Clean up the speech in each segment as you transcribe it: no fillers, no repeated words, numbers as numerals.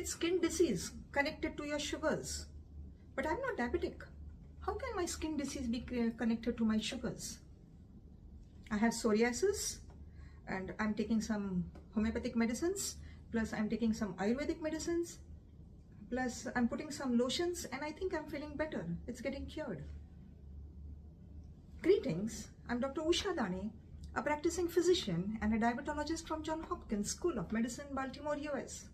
it's skin disease connected to your sugars. But I'm not diabetic. How can my skin disease be connected to my sugars? I have psoriasis and I'm taking some homeopathic medicines, plus I'm taking some Ayurvedic medicines, plus I'm putting some lotions, and I think I'm feeling better. It's getting cured. Greetings, I'm Dr. Usha Dane, a practicing physician and a diabetologist from Johns Hopkins School of Medicine, Baltimore, US.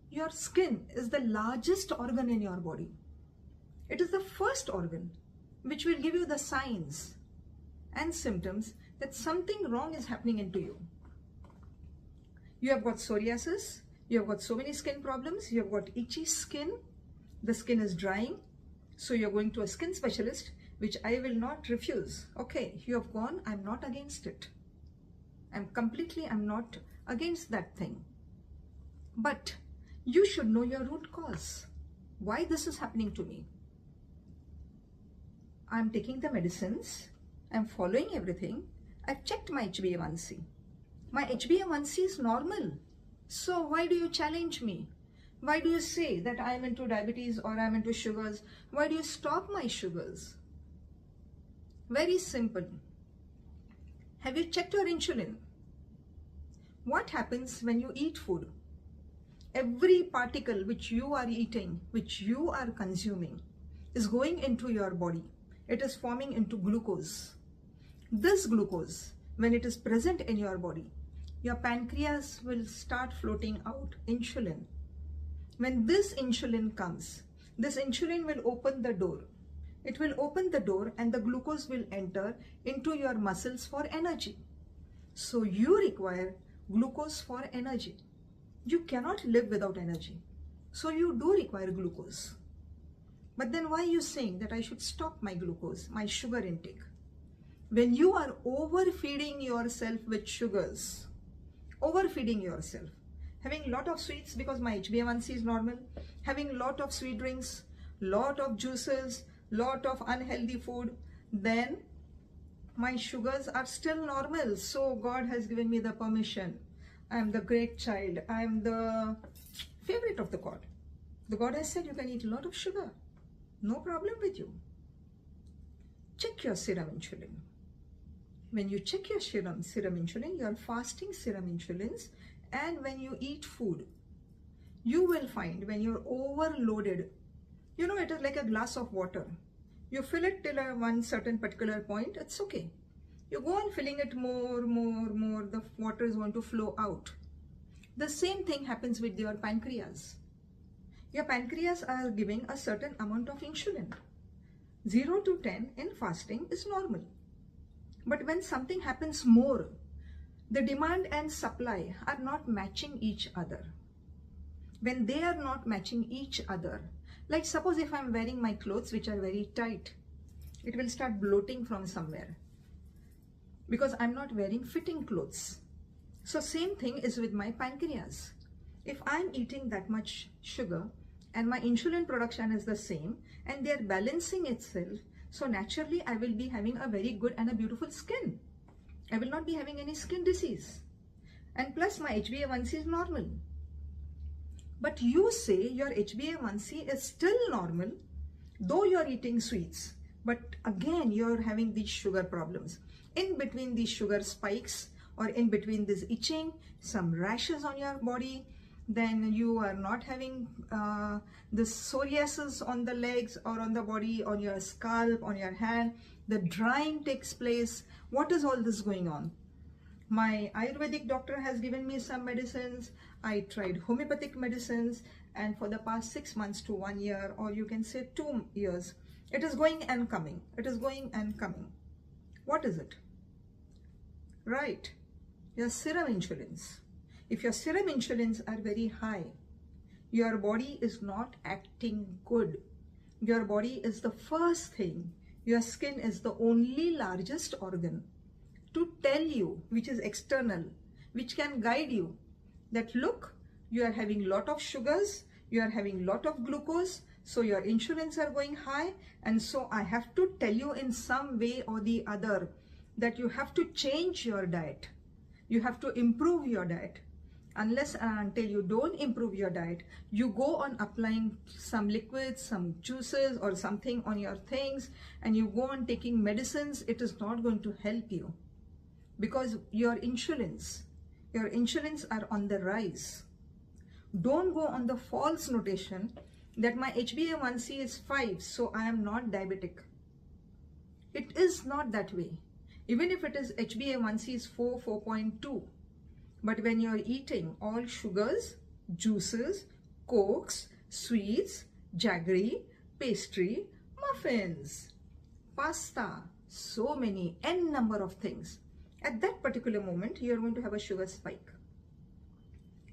Your skin is the largest organ in your body. It is the first organ which will give you the signs and symptoms that something wrong is happening into you. You have got psoriasis, you have got so many skin problems, you have got itchy skin, the skin is drying, so you're going to a skin specialist, which I will not refuse. Okay, you have gone, I'm not against it. I'm not against that thing. But you should know your root cause. Why this is happening to me? I'm taking the medicines, I'm following everything. I've checked my HbA1c. My HbA1c is normal. So why do you challenge me? Why do you say that I'm into diabetes or I'm into sugars? Why do you stop my sugars? Very simple. Have you checked your insulin? What happens when you eat food? Every particle which you are eating, which you are consuming, is going into your body. It is forming into glucose. This glucose, when it is present in your body, your pancreas will start floating out insulin. When this insulin comes, this insulin will open the door. It will open the door and the glucose will enter into your muscles for energy. So you require glucose for energy. You cannot live without energy. So you do require glucose. But then why are you saying that I should stop my glucose, my sugar intake? When you are overfeeding yourself with sugars, overfeeding yourself, having a lot of sweets because my HbA1c is normal, having a lot of sweet drinks, lot of juices, lot of unhealthy food, then my sugars are still normal. So God has given me the permission. I am the great child. I am the favorite of the God. The God has said you can eat a lot of sugar. No problem with you. Check your serum insulin. When you check your serum insulin, you are fasting serum insulins, and when you eat food, you will find when you're overloaded, you know, it is like a glass of water. You fill it till one certain particular point, it's okay. You go on filling it more, the water is going to flow out. The same thing happens with your pancreas. Your pancreas are giving a certain amount of insulin. 0 to 10 in fasting is normal. But when something happens more, the demand and supply are not matching each other. When they are not matching each other, like suppose if I'm wearing my clothes which are very tight, it will start bloating from somewhere because I'm not wearing fitting clothes. So same thing is with my pancreas. If I'm eating that much sugar and my insulin production is the same and they're balancing itself, so naturally I will be having a very good and a beautiful skin. I will not be having any skin disease. And plus my HbA1c is normal. But you say your HbA1c is still normal, though you're eating sweets. But again, you're having these sugar problems. In between these sugar spikes or in between this itching, some rashes on your body, then you are not having this psoriasis on the legs or on the body, on your scalp, on your hand. The drying takes place. What is all this going on? My Ayurvedic doctor has given me some medicines. I tried homeopathic medicines, and for the past 6 months to 1 year, or you can say 2 years, it is going and coming. It is going and coming. What is it? Right, your serum insulins. If your serum insulins are very high, your body is not acting good. Your body is the first thing. Your skin is the only largest organ to tell you, which is external, which can guide you that look, you are having lot of sugars, you are having lot of glucose, so your insulins are going high, and so I have to tell you in some way or the other that you have to change your diet. You have to improve your diet. Unless and until you don't improve your diet, you go on applying some liquids, some juices or something on your things, and you go on taking medicines, it is not going to help you, because your insulins are on the rise. Don't go on the false notation that my HbA1c is 5, so I am not diabetic. It is not that way. Even if it is HbA1c is 4, 4.2, but when you're eating all sugars, juices, cokes, sweets, jaggery, pastry, muffins, pasta, so many, n number of things, at that particular moment, you're going to have a sugar spike.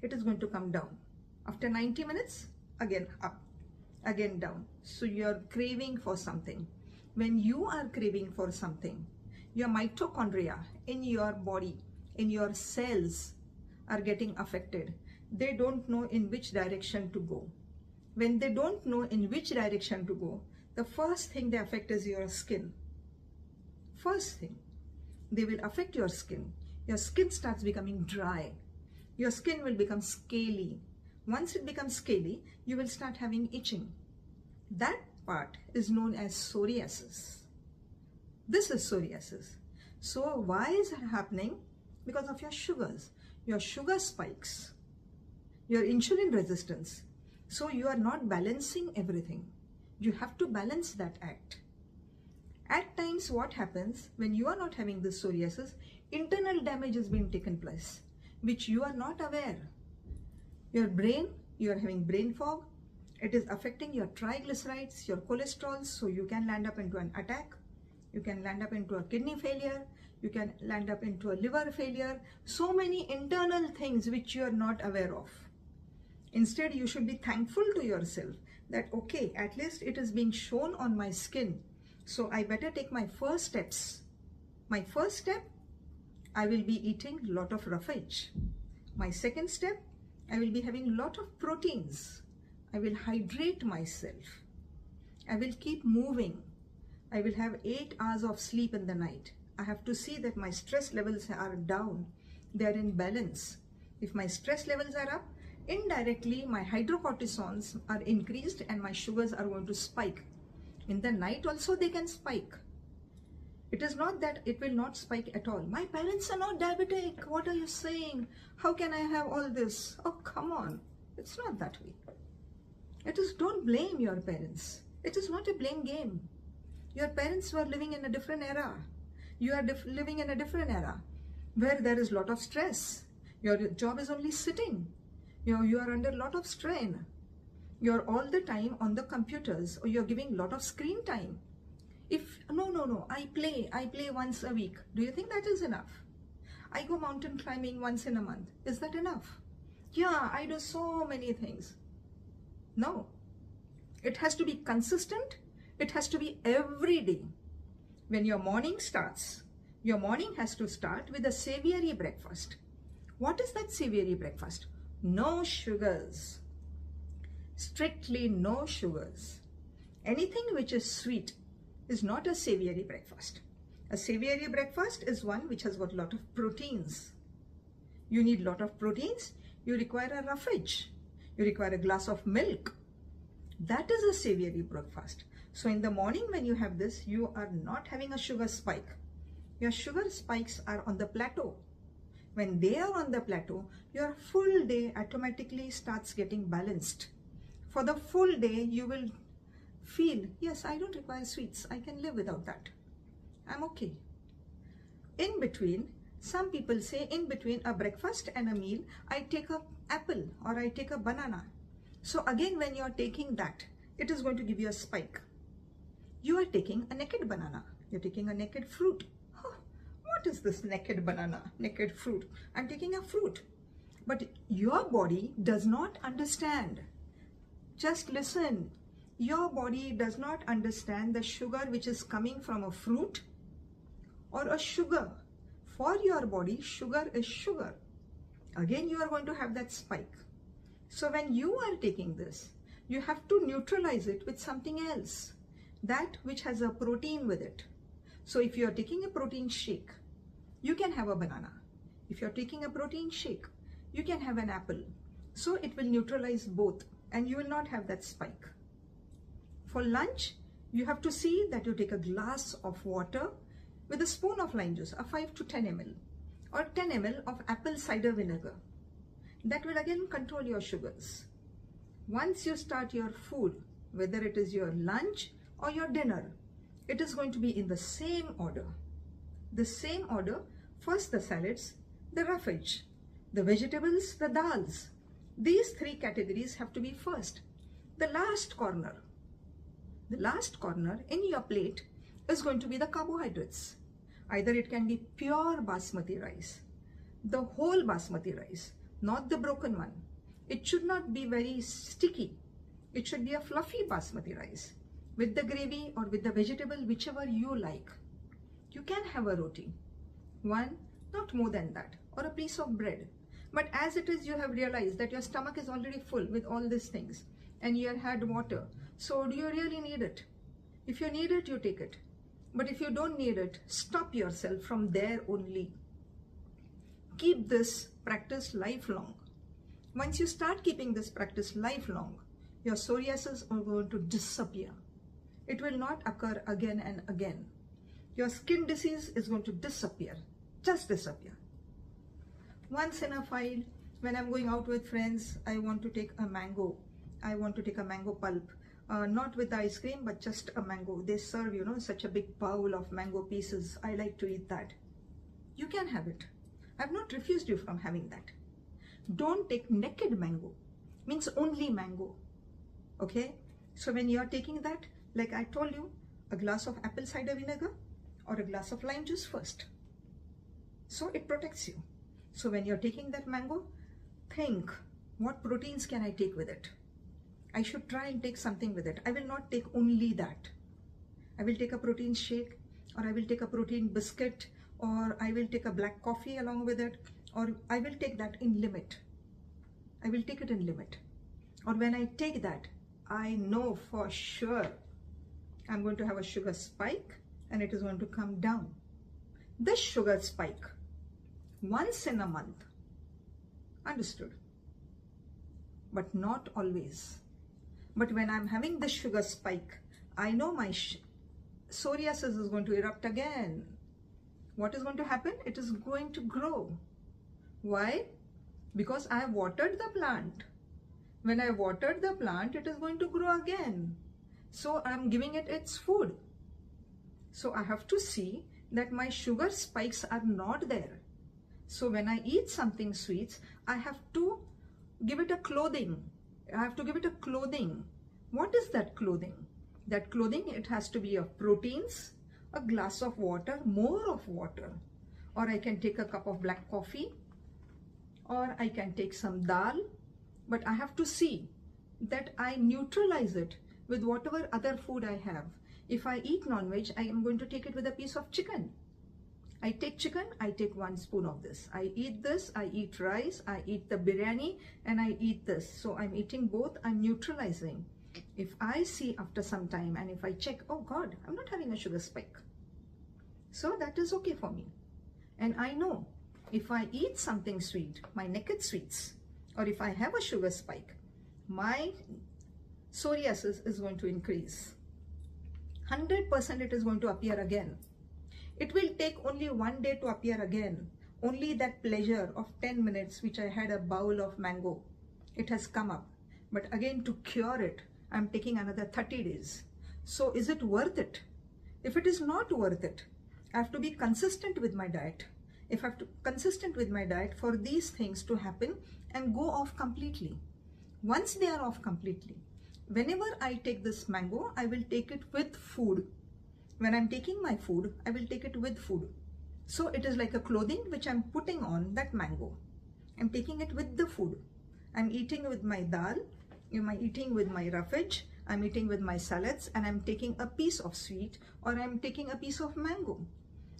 It is going to come down. After 90 minutes, again up, again down. So you're craving for something. When you are craving for something, your mitochondria in your body, in your cells, are getting affected. They don't know in which direction to go. When they don't know in which direction to go, the first thing they affect is your skin. First thing, they will affect your skin. Your skin starts becoming dry. Your skin will become scaly. Once it becomes scaly, you will start having itching. That part is known as psoriasis. This is psoriasis. So why is it happening? Because of your sugars. Your sugar spikes, your insulin resistance. So you are not balancing everything. You have to balance that act. At times what happens when you are not having this psoriasis, internal damage is being taken place, which you are not aware. Your brain, you are having brain fog. It is affecting your triglycerides, your cholesterol, so you can land up into an attack. You can land up into a kidney failure. You can land up into a liver failure. So many internal things which you are not aware of. Instead, you should be thankful to yourself that, okay, at least it is being shown on my skin. So I better take my first steps. My first step, I will be eating a lot of roughage. My second step, I will be having a lot of proteins. I will hydrate myself. I will keep moving. I will have 8 hours of sleep in the night. I have to see that my stress levels are down. They are in balance. If my stress levels are up, indirectly my hydrocortisons are increased and my sugars are going to spike. In the night also they can spike. It is not that it will not spike at all. My parents are not diabetic. What are you saying? How can I have all this? Oh, come on. It's not that way. It is, don't blame your parents. It is not a blame game. Your parents were living in a different era. You are living in a different era where there is a lot of stress. Your job is only sitting. You are under a lot of strain. You're all the time on the computers, or you're giving a lot of screen time. If, no, I play once a week. Do you think that is enough? I go mountain climbing once in a month. Is that enough? Yeah, I do so many things. No. It has to be consistent. It has to be every day. When your morning starts, your morning has to start with a savory breakfast. What is that savory breakfast? No sugars. Strictly no sugars. Anything which is sweet is not a savory breakfast. A savory breakfast is one which has got a lot of proteins. You need a lot of proteins. You require a roughage. You require a glass of milk. That is a savory breakfast. So in the morning when you have this, you are not having a sugar spike. Your sugar spikes are on the plateau. When they are on the plateau, your full day automatically starts getting balanced. For the full day, you will feel, yes, I don't require sweets. I can live without that. I'm okay. In between, some people say in between a breakfast and a meal, I take an apple or I take a banana. So again, when you're taking that, it is going to give you a spike. You are taking a naked banana. You're taking a naked fruit. Huh, what is this naked banana, naked fruit? I'm taking a fruit. But your body does not understand. Just listen. Your body does not understand the sugar which is coming from a fruit or a sugar. For your body, sugar is sugar. Again, you are going to have that spike. So when you are taking this, you have to neutralize it with something else. That which has a protein with it. So if you are taking a protein shake, you can have a banana. If you are taking a protein shake, you can have an apple. So it will neutralize both and you will not have that spike. For lunch, you have to see that you take a glass of water with a spoon of lime juice, a 5 to 10 ml, or 10 ml of apple cider vinegar. That will again control your sugars. Once you start your food, whether it is your lunch or your dinner, it is going to be in the same order. The same order, first the salads, the roughage, the vegetables, the dals. These three categories have to be first. The last corner in your plate is going to be the carbohydrates. Either it can be pure basmati rice, the whole basmati rice, not the broken one. It should not be very sticky. It should be a fluffy basmati rice with the gravy or with the vegetable, whichever you like. You can have a roti, one, not more than that, or a piece of bread. But as it is, you have realized that your stomach is already full with all these things and you have had water. So do you really need it? If you need it, you take it. But if you don't need it, stop yourself from there only. Keep this practice lifelong. Once you start keeping this practice lifelong, your psoriasis are going to disappear. It will not occur again and again. Your skin disease is going to disappear, just disappear. Once in a while, when I'm going out with friends, I want to take a mango. I want to take a mango pulp. Not with ice cream, but just a mango. They serve, such a big bowl of mango pieces. I like to eat that. You can have it. I've not refused you from having that. Don't take naked mango, means only mango. Okay? So when you're taking that, like I told you, a glass of apple cider vinegar or a glass of lime juice first. So it protects you. So when you're taking that mango, think, what proteins can I take with it? I should try and take something with it. I will not take only that. I will take a protein shake, or I will take a protein biscuit, or I will take a black coffee along with it, or I will take that in limit. I will take it in limit. Or when I take that, I know for sure I'm going to have a sugar spike and it is going to come down. This sugar spike, once in a month, understood, but not always. But when I'm having this sugar spike, I know my psoriasis is going to erupt again. What is going to happen? It is going to grow. Why? Because I have watered the plant. When I watered the plant, it is going to grow again. So I'm giving it its food. So I have to see that my sugar spikes are not there. So when I eat something sweets, I have to give it a clothing. I have to give it a clothing. What is that clothing? That clothing, it has to be of proteins, a glass of water, more of water. Or I can take a cup of black coffee, or I can take some dal. But I have to see that I neutralize it with whatever other food I have. If I eat non-veg, I am going to take it with a piece of chicken. I take chicken, I take 1 spoon of this. I eat this, I eat rice, I eat the biryani, and I eat this. So I'm eating both, I'm neutralizing. If I see after some time and if I check, oh God, I'm not having a sugar spike. So that is okay for me. And I know if I eat something sweet, my naked sweets, or if I have a sugar spike, my psoriasis is going to increase. 100% it is going to appear again. It will take only 1 day to appear again. Only that pleasure of 10 minutes which I had a bowl of mango, it has come up. But again, to cure it, I'm taking another 30 days. So is it worth it? If it is not worth it, I have to be consistent with my diet. If I have to be consistent with my diet for these things to happen and go off completely. Once they are off completely, whenever I take this mango, I will take it with food. When I'm taking my food, I will take it with food. So it is like a clothing which I'm putting on that mango. I'm taking it with the food. I'm eating with my dal, I'm eating with my roughage, I'm eating with my salads, and I'm taking a piece of sweet, or I'm taking a piece of mango.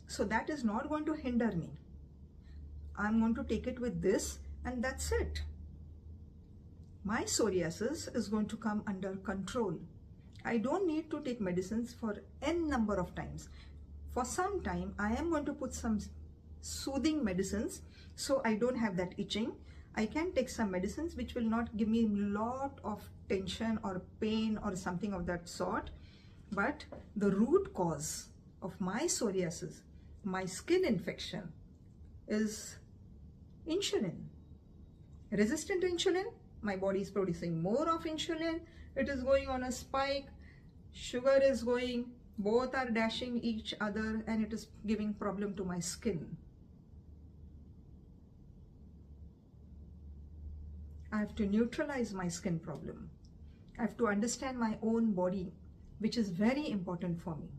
So that is not going to hinder me. I'm going to take it with this, and that's it. My psoriasis is going to come under control. I don't need to take medicines for n number of times. For some time, I am going to put some soothing medicines so I don't have that itching. I can take some medicines which will not give me a lot of tension or pain or something of that sort. But the root cause of my psoriasis, my skin infection, is insulin. Resistant to insulin, my body is producing more of insulin. It is going on a spike. Sugar is going, both are dashing each other, and it is giving problem to my skin. I have to neutralize my skin problem. I have to understand my own body, which is very important for me.